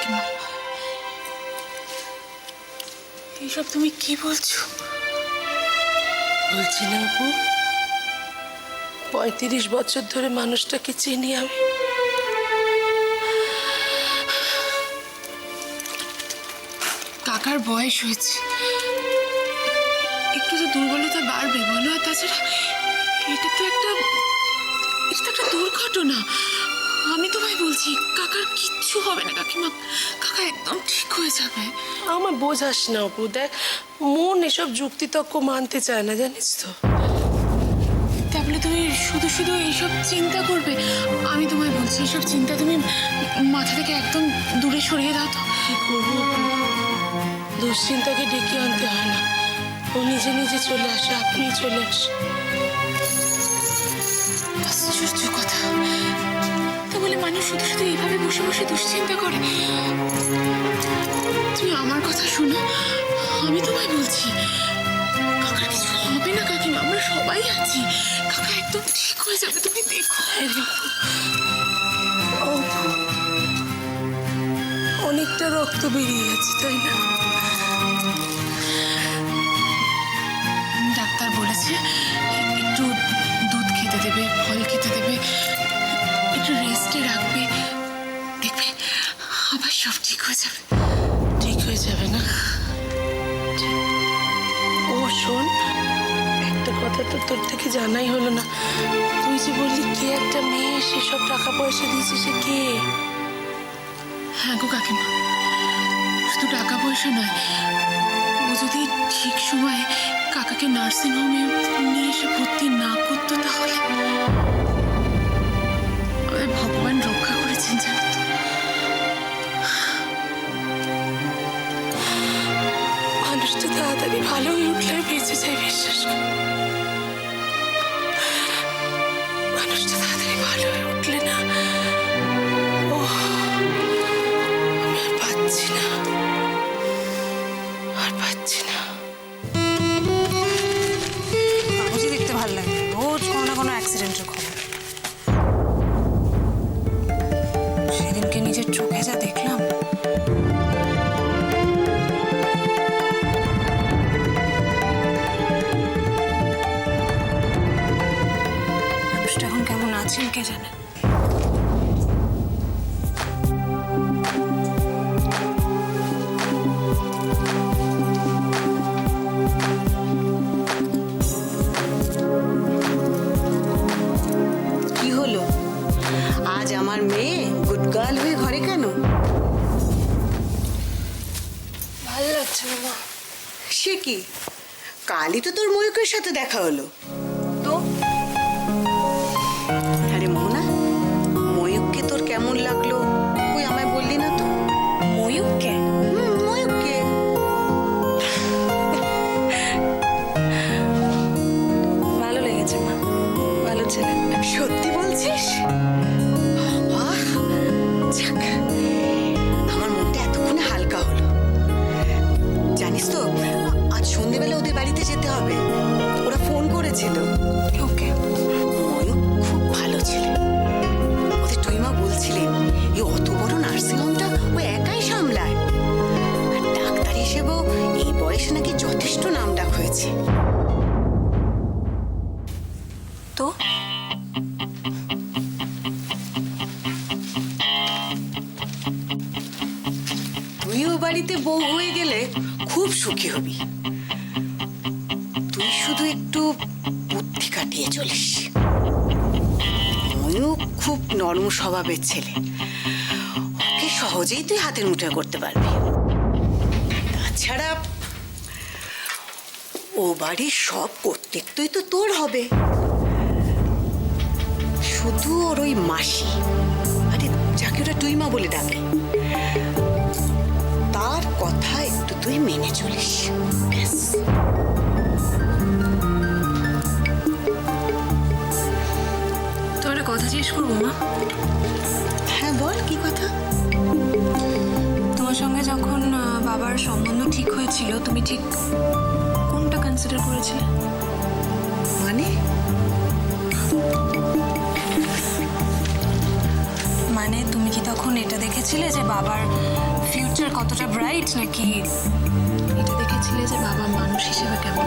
কাকিমা, এইসব তুমি কি বলছো? বলছি না আপু, 35 বছর ধরে মানুষটাকে চিনি আমি। কাকার বয়স হয়েছে, একটু তো দুর্বলতা বাড়বে বলো। আর তাছাড়া এটা তো একটা দুর্ঘটনা। আমি তোমায় বলছি কাকার কিচ্ছু হবে না কাকিমা, কাকা একদম ঠিক হয়ে যাবে। আমার বোঝাস না আপু, দেখ মন এসব যুক্তিতর্ক মানতে চায় না, জানিস তো। তাহলে তুমি শুধু শুধু এইসব চিন্তা করবে? আমি তোমায় বলছি এইসব চিন্তা তুমি মাথা থেকে একদম দূরে সরিয়ে দাও তো। কি করবো, দুশ্চিন্তাকে ডেকে আনতে হয় না, ও নিজে নিজে চলে আসে, আপনি চলে আসে। আশ্চর্য কথা, তা বলে মানুষ শুধু শুধু এইভাবে বসে বসে দুশ্চিন্তা করে? তুমি আমার কথা শোনো, আমি তোমায় বলছি কাকার কিছু হবে না কাকিমা, আমরা সবাই আছি, কাকা একদম ঠিক হয়ে যাবে, তুমি দেখো। অনেকটা রক্ত বেরিয়ে গেছে, তাই না? ডাক্তার বলেছে একটু দুধ খেতে দেবে, ফল খেতে দেবে, একটু রেস্টে রাখবে, দেখবে আবার সব ঠিক হয়ে যাবে। ঠিক হয়ে যাবে না? ও শোন, একটা কথা তো তোর থেকে জানাই হলো না, তুই যে বললি কে একটা মেয়ে সেসব টাকা পয়সা দিয়েছে, সে কে? হ্যাঁ গো কাকিমা, শুধু টাকা পয়সা নয়, ও যদি ঠিক সময়ে কাকাকে নার্সিংহোমে নিয়ে এসে ভর্তি না করতো তাহলে আমাদের ভগবান রক্ষা করেছেন, জানো তো। মানুষটা তাড়াতাড়ি ভালো হয়ে উঠলে বেঁচে যায়, বিশ্বাস কর। মানুষটা তাড়াতাড়ি ভালো হয়ে উঠলে না, ও আমি আর পাচ্ছি না, আর পাচ্ছি না। কাগজে দেখতে ভালো লাগে, রোজ কোনো না কোনো অ্যাক্সিডেন্টের খবর। সেদিনকে নিজের চোখে যা দেখলাম, মানুষটা এখন কেমন আছেন কে জানে। কি হলো আজ আমার মেয়ে গুড গার্ল হয়ে ঘরে কেন? ভালো লাগছে না মা। সে কি, কালই তো তোর ময়ূকের সাথে দেখা হলো। তো আরে মোহনা, ময়ূককে তোর কেমন লাগলো তুই আমায় বললি না তো? ময়ূককে? ময়ূককে ভালো লেগেছে মা, ভালো ছেলে। সত্যি বলছিস? বাহ, যাক, আমার মনটা এতক্ষণে হালকা হলো। জানিস তো আজ সন্ধ্যেবেলা ওদের বাড়িতে যেতে হবে, ওরা ফোন করেছিল। ওকে। ময়ূক খুব ভালো ছেলে, ওদের টুইমা বলছিলেন এই অত বড় নার্সিংহোমটা ও একাই সামলায়, আর ডাক্তার হিসেবেও এই বয়সে নাকি যথেষ্ট নামডাক হয়েছে। তো তুইও বাড়িতে বউ হয়ে গেলে খুব সুখী হবি, তুই শুধু একটু বুদ্ধি কাটিয়ে চলিস। ময়ূক খুব নরম স্বভাবের ছেলে, ওকে সহজেই তুই হাতের মুঠোয় করতে পারবি। তাছাড়া ও বাড়ির সব কর্তৃত্বই তো তোর হবে, শুধু ওর ওই মাসি, আরে যাকে ওরা টুইমা বলে ডাকে, তার কথা একটু তুই মেনে চলিস, ব্যাস। তো একটা কথা জিজ্ঞেস করবো মা? হ্যাঁ বল, কি কথা? তোমার সঙ্গে যখন বাবার সম্বন্ধ ঠিক হয়েছিল, তুমি ঠিক কোনটা কনসিডার করেছিলে? মানে মানে তুমি কি তখন এটা দেখেছিলে যে বাবার কতটা ব্রাইট নাকি এটা দেখেছিলে যে বাবা মানুষ হিসেবে কেমন?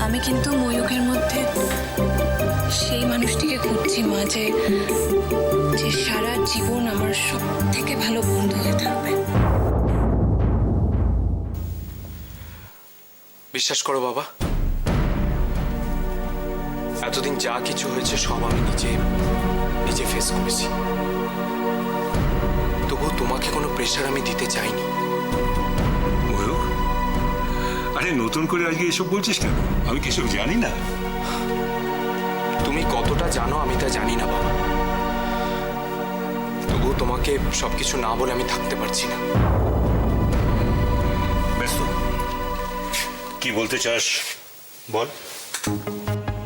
আমি কিন্তু ময়ূকের মধ্যে সেই মানুষটিকে খুঁজছি মা, যে সারা জীবন আমার সব থেকে ভালো বন্ধু হয়ে থাকবে। বিশ্বাস করো বাবা, এতদিন যা কিছু হয়েছে সব আমি নিজে ফেস করেছি। তবুও তোমাকে কোনো প্রেশার আমি দিতে চাইনি। ময়ূক, আরে নতুন করে আজকে এসব বলছিস কেন? আমি কি এসব জানি না? তুমি কতটা জানো আমি তা জানি না বাবা, তবুও তোমাকে সবকিছু না বলে আমি থাকতে পারছি না। ব্যস্ত, কি বলতে চাস বল।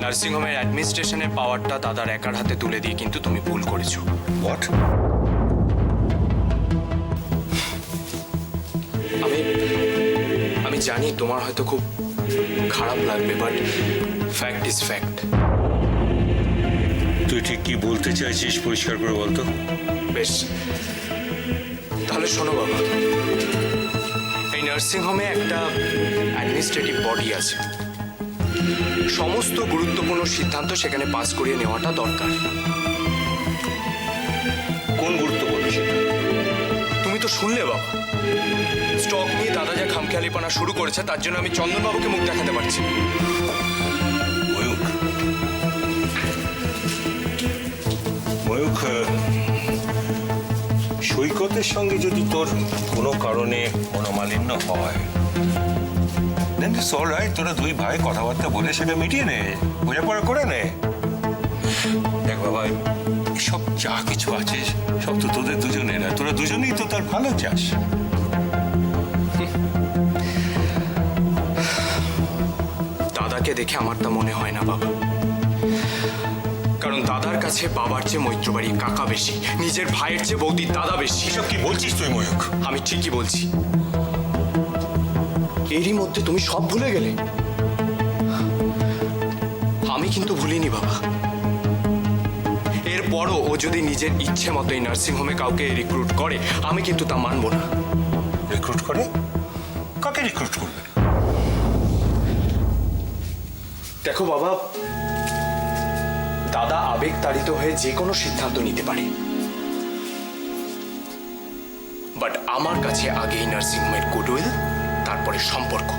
নার্সিংহোমের অ্যাডমিনিস্ট্রেশনের পাওয়ারটা দাদার একার হাতে তুলে দিয়ে কিন্তু তুমি ভুল করেছো। হোয়াট? আমি জানি তোমার হয়তো খুব খারাপ লাগবে, বাট ফ্যাক্ট ইজ ফ্যাক্ট। তুই ঠিক কি বলতে চাইছিস পরিষ্কার করে বলতো। বেশ, তাহলে শোনো বাবা, এই নার্সিংহোমে একটা অ্যাডমিনিস্ট্রেটিভ বডি আছে। সমস্ত গুরুত্বপূর্ণ সিদ্ধান্ত সেখানে পাস করিয়ে নেওয়াটা দরকার। কোন গুরুত্বপূর্ণ সেটা? তুমি তো শুনলে বাবা, স্টক নিয়ে দাদা যা খামখেয়ালিপনা শুরু করেছে, তার জন্য আমি চন্দনবাবুকে মুখ দেখাতে পারছি না। ময়ূক, ময়ূক, সৈকতের সঙ্গে যদি তোর কোনো কারণে মনোমালিন্য হয়, দেন ইটস অলরাইট, তোরা দুই ভাই কথাবার্তা বলে সেটা মিটিয়ে নে, বোঝাপড়া করে নে। দেখ বাবা, সব যা কিছু আছে সব তো তোদের দুজনের, তোরা দুজনেই তো তার ভালো চাস। দাদাকে দেখে আমার তা মনে হয় না বাবা, কারণ দাদার কাছে বাবার চেয়ে মৈত্রবাড়ি কাকা বেশি, নিজের ভাইয়ের চেয়ে বৌদির দাদা বেশি। এসব কি বলছিস তুই ময়ূক? আমি ঠিকই বলছি। এরই মধ্যে তুমি সব ভুলে গেলে? আমি কিন্তু ভুলিনি বাবা। এরপরও ও যদি নিজের ইচ্ছে মতো এই নার্সিংহোমে কাউকে রিক্রুট করে, আমি কিন্তু তা মানব না। রিক্রুট করে? কাকে রিক্রুট করবে? দেখো বাবা, দাদা আবেগ তাড়িত হয়ে যে কোনো সিদ্ধান্ত নিতে পারে, বাট আমার কাছে আগেই নার্সিংহোমের গুডউইল, তারপরে সম্পর্ক।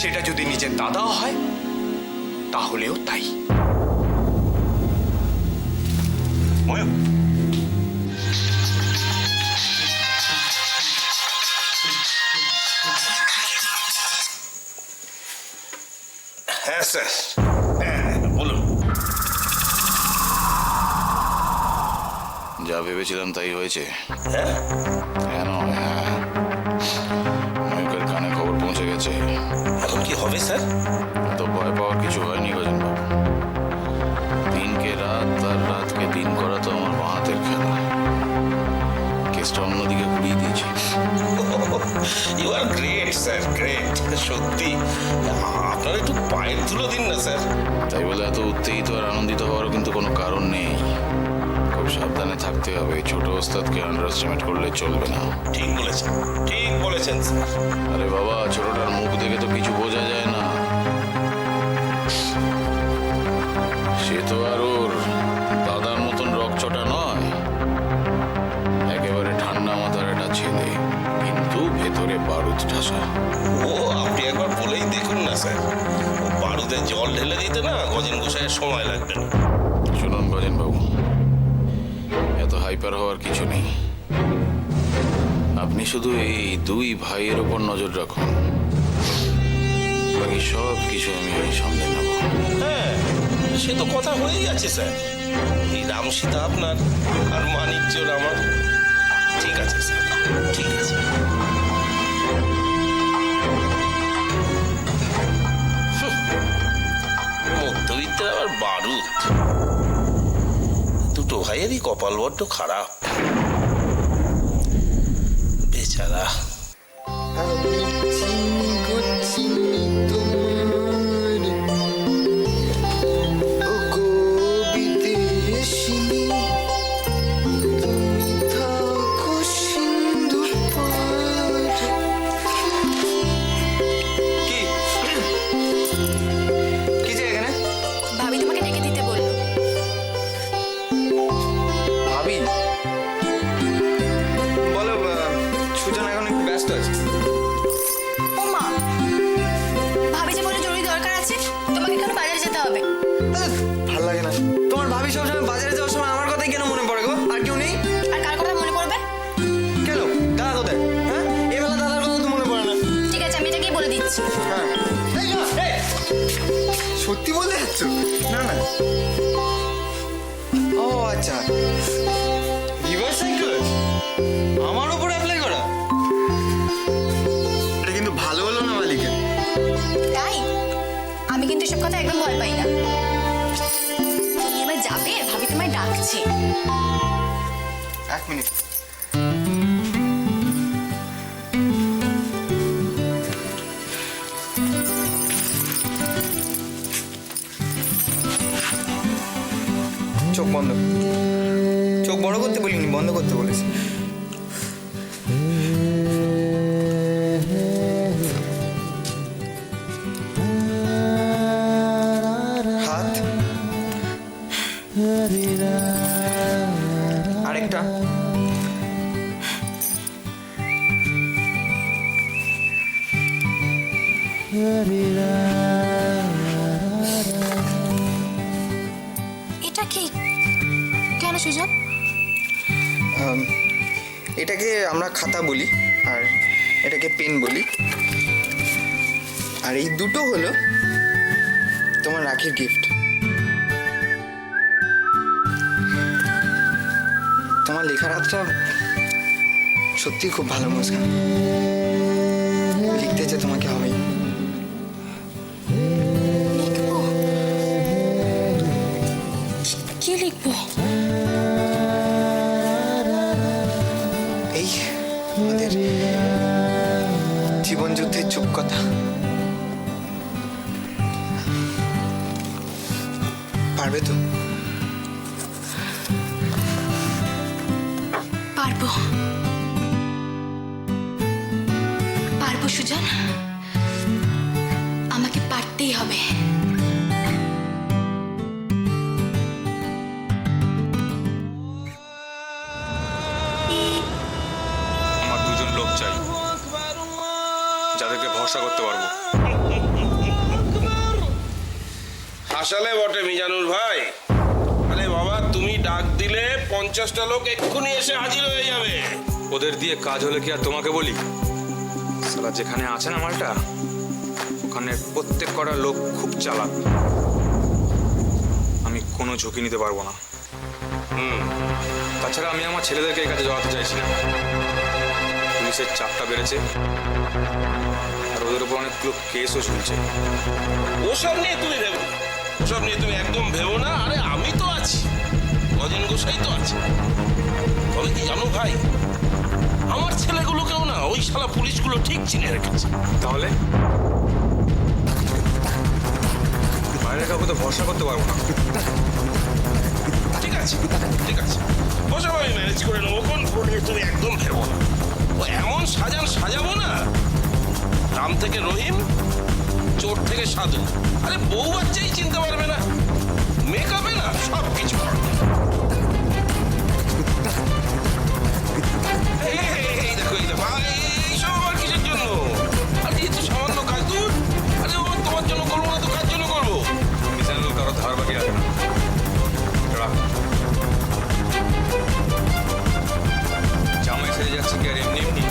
সেটা যদি নিজের দাদাও হয় তাহলেও তাই। ময়ূক, হ্যাঁ স্যার, হ্যাঁ বলুন। যা ভেবেছিলাম তাই হয়েছে। হ্যাঁ, কেন? হ্যাঁ, ময়ূকের কানে খবর পৌঁছে গেছে। এখন কি হবে স্যার? তো ভয় পাওয়ার কিছু হয়নি গজেন বাবু। দিনকে রাত আর রাতকে দিন করা তো আমার বাঁ হাতের খেলা। কেসটা অন্যদিকে ঘুরিয়ে দিয়েছি। You are great sir, great. সত্যি আপনার একটু পায়ের ধুলো দিন না স্যার। তাই বলে এত উত্তেজিত আর আনন্দিত হওয়ারও কিন্তু কোনো কারণ নেই। খুব সাবধানে থাকতে হবে। ছোট ওস্তাদকে আন্ডার এস্টিমেট করলে চলবে না। ঠিক বলেছেন, ঠিক বলেছেন স্যার। আরে বাবা, ছোটটার মুখ দেখে তো কিছু বোঝা যায় না। সে তো আর ওর দাদার মতন রকচটা নয়। একেবারে ঠান্ডা মাথার একটা ছেলে, কিন্তু ভেতরে বারুদ ঠাসা। ও আপনি একবার বলেই দেখুন না স্যার, ও বারুদে জল ঢেলে দিতে না গজেন গোসাইয়ের সময় লাগবে না। শুনুন গজেন বাবু, এত হাইপার হওয়ার কিছু নেই। আপনি শুধু এই দুই ভাইয়ের ওপর নজর রাখুন, বাকি সব কিছু আমি সামলে নেব। হ্যাঁ, সে তো কথা হয়েই আছে স্যার। এই রাম সীতা আপনার আর মানিকজোর আমার। ঠিক আছে স্যার, ঠিক আছে। মধ্যবিত্তের আবার বারুদ। দুটো ভাইয়েরই কপাল বড্ড খারাপ, বেচারা। ভাবি সবসময় বাজারে যাওয়ার সময় আমার কথাই কেন মনে পড়ে গো? আর কেউ নেই? আর কার কথা মনে পড়বে? কেন? দাদা কোথায়? হ্যাঁ, এবেলা দাদার কথা তো মনে পড়ে না। ঠিক আছে, আমি এটাকেই বলে দিচ্ছি। হ্যাঁ, এই না, এই! সত্যি বলতে যাচ্ছ? না না, ও আচ্ছা, রিভার্স সাইকেল আমার উপর অ্যাপ্লাই করা, এটা কিন্তু ভালো হলো না মালিকের। তাই আমি কিন্তু এসব কথা একদম ভয় পাই না। তুমি এবার যাবে, ভাবি তোমায় ডাকছে। এক মিনিট। চোখ বন্ধ, চোখ বড় করতে বলিনি, বন্ধ করতে বলেছি। হাত, আরেকটা, এটা কি? কেন সুজন? এটাকে আমরা খাতা বলি আর এটাকে পেন বলি। আর এই দুটো হলো তোমার রাখির গিফট। তোমার লেখার হাতটা সত্যি খুব ভালো মুস্কান, লিখতে যে তোমাকে হবেই। লিখবো? কি লিখবো? এই আমাদের জীবন যুদ্ধের চুপ কথা। পারবে তো? পারবো, পারবো সুজন, আমাকে পারতেই হবে। আমার দুজন লোক চাই যাদেরকে ভরসা করতে পারবো। হাসালে বটে মিজানুর ভাই। আরে বাবা, তুমি ডাক দিলে 50টা লোক এক্ষুনি এসে হাজির হয়ে যাবে। ওদের দিয়ে কাজ হলে কি আর তোমাকে বলি? সালা যেখানে আছে না মালটা, ওখানে প্রত্যেক কটা লোক খুব চালাক। আমি কোনো ঝুঁকি নিতে পারবো না। তাছাড়া আমি আমার ছেলেদেরকে এই কাজে জড়াতে চাইছি না। পুলিশের চাপটা বেড়েছে আর ওদের উপর অনেকগুলো কেসও ঝুলছে। ওসব নিয়ে তুমি ভেবো না, ওসব নিয়ে তুমি একদম ভেবো না। আরে আমি তো আছি, গজেন গোসাই তো আছে। তবে কি জানো ভাই, আমার ছেলেগুলোকেও না ওই শালা পুলিশগুলো ঠিক চিনে রেখেছে। তাহলে বাইরের কাউকে তো ভরসা করতে পারবো না। ঠিক আছে, ঠিক আছে, ওসব আমি ম্যানেজ করে নেবো। কোন নিয়ে তুমি একদম ভেবো না। ও এমন সাজাবো না, রাম থেকে রহিম, চোর থেকে সাধু। আরে বউ বাচ্চাই চিনতে পারবে না, মেকআপে না সব কিছু পারবে। এই দেখো, এই দেখো, এইসব আবার কিসের জন্য? আরে এই তো সামান্য কাজ। দূর, আরে ও তোমার জন্য করবো না তো কার জন্য করবো? মিজানুর কারো ধার বাকি রাখে না। রাখ। জামাই সেরে যাচ্ছে কি আর এমনি এমনি?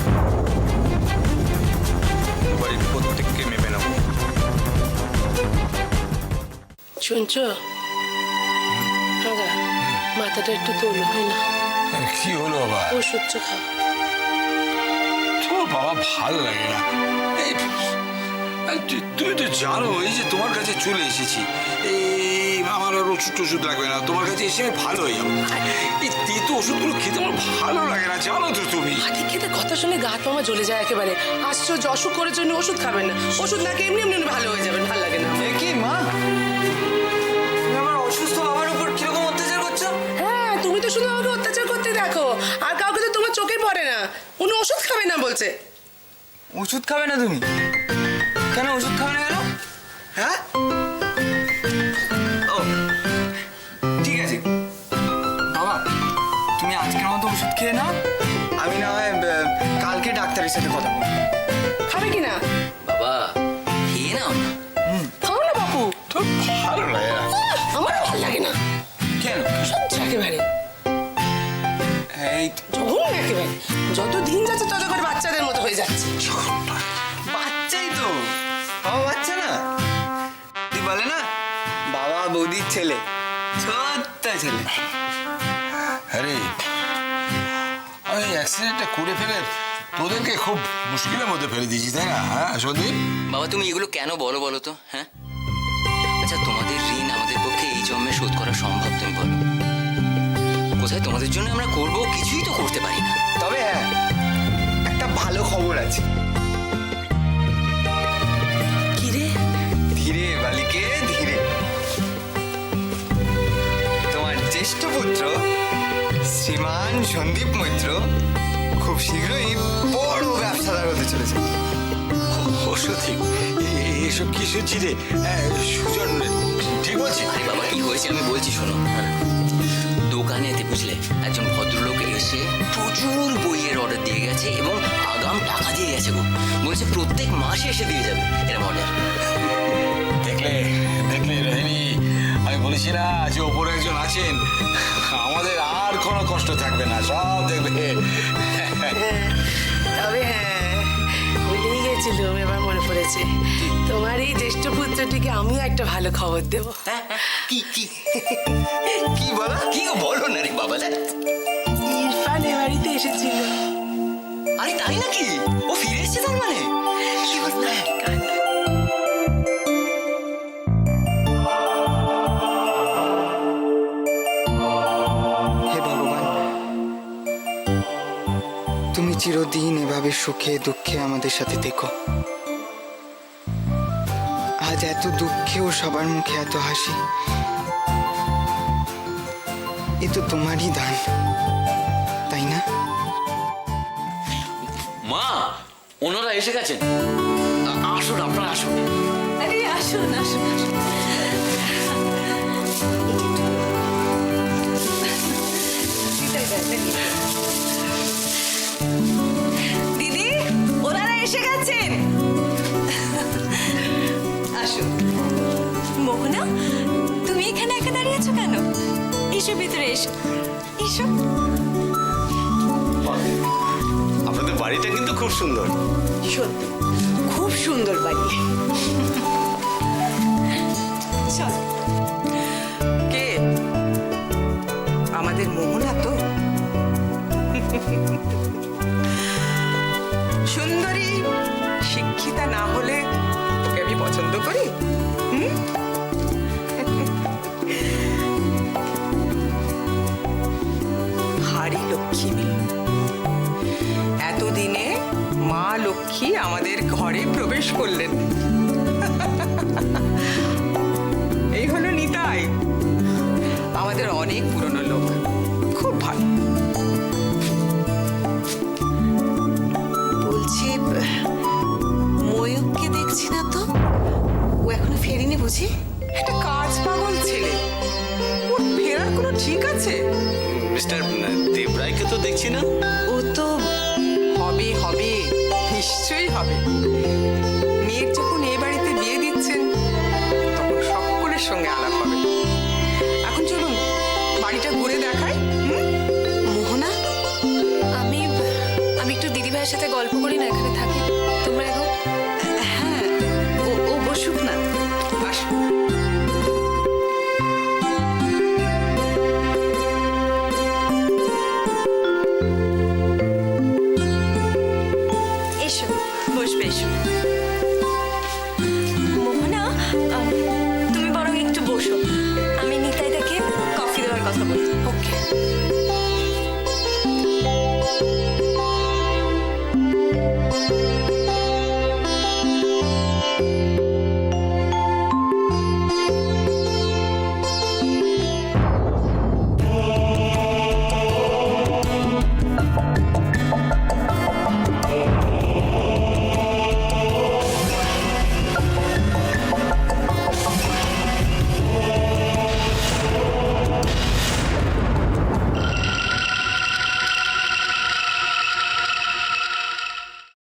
বাড়ির প্রত্যেককে মেপে নেবো। শুনছো? আগা মাথাটা একটু তোলো, হয় না? কি হলো বাবা? ওষুধ খাও। তো বাবা ভালো লাগে না। এই তুমি তো জানো এই যে তোমার কাছে চলে এসেছি, এই আমার আর ওষুধ টষুধ লাগবে না, তোমার কাছে এসে আমি ভালো হয়ে যাবো। এই তেতো ওষুধগুলো খেতে আমার ভালো লাগে না, জানো তো তুমি। হাতে খেতে কথা শুনে গা তোমার জ্বলে যায় একেবারে। আশ্চর্য, অসুখ করার জন্য ওষুধ খাবেন না। ওষুধ না খেয়ে এমনি এমনি ভালো হয়ে যাবেন, ভালো লাগে না। কি মা, তুমি আমার অসুস্থ বাবার উপর কিরকম অত্যাচার করছো? হ্যাঁ, তুমি তো শুধু আমাকে অত্যাচার করতে দেখো, আর কাউকে তো তোমার চোখে পড়ে না। উনি ওষুধ খাবে না বলছে। ওষুধ খাবে না তুমি? কেন ওষুধ খাবে না কেন? হ্যাঁ, ও ঠিক আছে বাবা, তুমি আজকের মতো ওষুধ খেয়ে নাও। আমি না হয় কালকে ডাক্তারের সাথে কথা বলবো। খাবে কি না? বাবা খেয়ে নাও। খাও না বাপু। তো ভালো লাগে না। আমার ভালো লাগে না। কেন? সহ্য একেবারে এই জঘন্য একেবারে। যত দিন যাচ্ছে তত করে বাচ্চাদের মতো হয়ে যাচ্ছে। বাচ্চাই তো, বাবা বাচ্চা না। তুই বলে না বাবা বৌদির ছেলে, ছোট্ট ছেলে। আরে আমি অ্যাক্সিডেন্টটা করে ফেলে তোদেরকে খুব মুশকিলের মধ্যে ফেলে দিয়েছি, তাই না? হ্যাঁ সন্দীপ, বাবা তুমি এগুলো কেন বলো বলো তো? হ্যাঁ, আচ্ছা তোমাদের ঋণ আমাদের পক্ষে এই জন্মে শোধ করা সম্ভব? তুমি বলো কোথায় তোমাদের জন্য আমরা করব? কিছুই তো করতে পারি না। তবে হ্যাঁ, একটা ভালো খবর আছে। কি রে? ধীরে বালিকে ধীরে। তোমার জ্যেষ্ঠ পুত্র শ্রীমান সন্দীপ মৈত্র খুব শীঘ্রই বড় ব্যবসাদার হতে চলেছে। ও সত্যি এসব কি শুনছি রে? সুজন ঠিক বলছি? আরে বাবা কি হয়েছে আমি বলছি শোনো। দোকানেতে বুঝলে একজন ভদ্রলোক এসে প্রচুর বইয়ের অর্ডার দিয়ে গেছে এবং আগাম টাকা দিয়ে গেছে গো। বলছে প্রত্যেক মাসে এসে দিয়ে যাবে, এরম অর্ডার। দেখলে দেখলে রোহিণী, আমি বলেছি না যে ওপরে একজন আছেন, আমাদের আর কোনো কষ্ট থাকবে না, সব দেখবে। তবে হ্যাঁ, ভুলেই গেছিলাম, এবার মনে পড়েছে। তোমার এই জ্যেষ্ঠ পুত্রটিকে আমিও একটা ভালো খবর দেবো। কি কি কি বলো? কি গো বলো না রে বাবা। ইরফান এ বাড়িতে এসেছিল। আরে তাই নাকি? ও ফিরে এসেছে তার মানে? কি বলবো? হে ভগবান, তুমি চিরদিন এভাবে সুখে দুঃখে আমাদের সাথে দেখো। আজ এত দুঃখেও সবার মুখে এত হাসি, এ তো তোমারই দান, তাই না? মা, ওনারা এসে গেছেন। আসুন, আপনারা আসুন। আরে আসুন আসুন আসুন। দিদি, ওনারা এসে গেছেন। আসুন। মোহনা, তুমি এখানে একা দাঁড়িয়ে আছো কেন? এসো ভিতরে, এসো এসো। আপনাদের বাড়িটা কিন্তু খুব সুন্দর। সত্যি খুব সুন্দর বাড়ি। চল। কে? আমাদের মোহনা তো? সুন্দরী শিক্ষিতা না হলে ওকে আমি পছন্দ করি? ভারী লক্ষ্মী মেয়ে। এতদিনে মা লক্ষ্মী আমাদের ঘরে প্রবেশ করলেন। এই হলো নিতাই, আমাদের অনেক পুরনো লোক, খুব ভালো। বলছি, ময়ূককে দেখছি না তো, ও এখনো ফেরেনি বুঝি? একটা কাজ পাগল ছেলে, ওর ফেরার কোনো ঠিক আছে? মিস্টার দেবরায়কে তো দেখছি না। ও তো হবে হবে, নিশ্চয়ই হবে। মেয়ের যখন এ বাড়িতে বিয়ে দিচ্ছেন তখন সকলের সঙ্গে আলাপ হবে। এখন চলুন বাড়িটা ঘুরে দেখাই। মোহনা, আমি একটু দিদিভাইয়ের সাথে গল্প করি না, এখানে থাকি। তোমরা এখন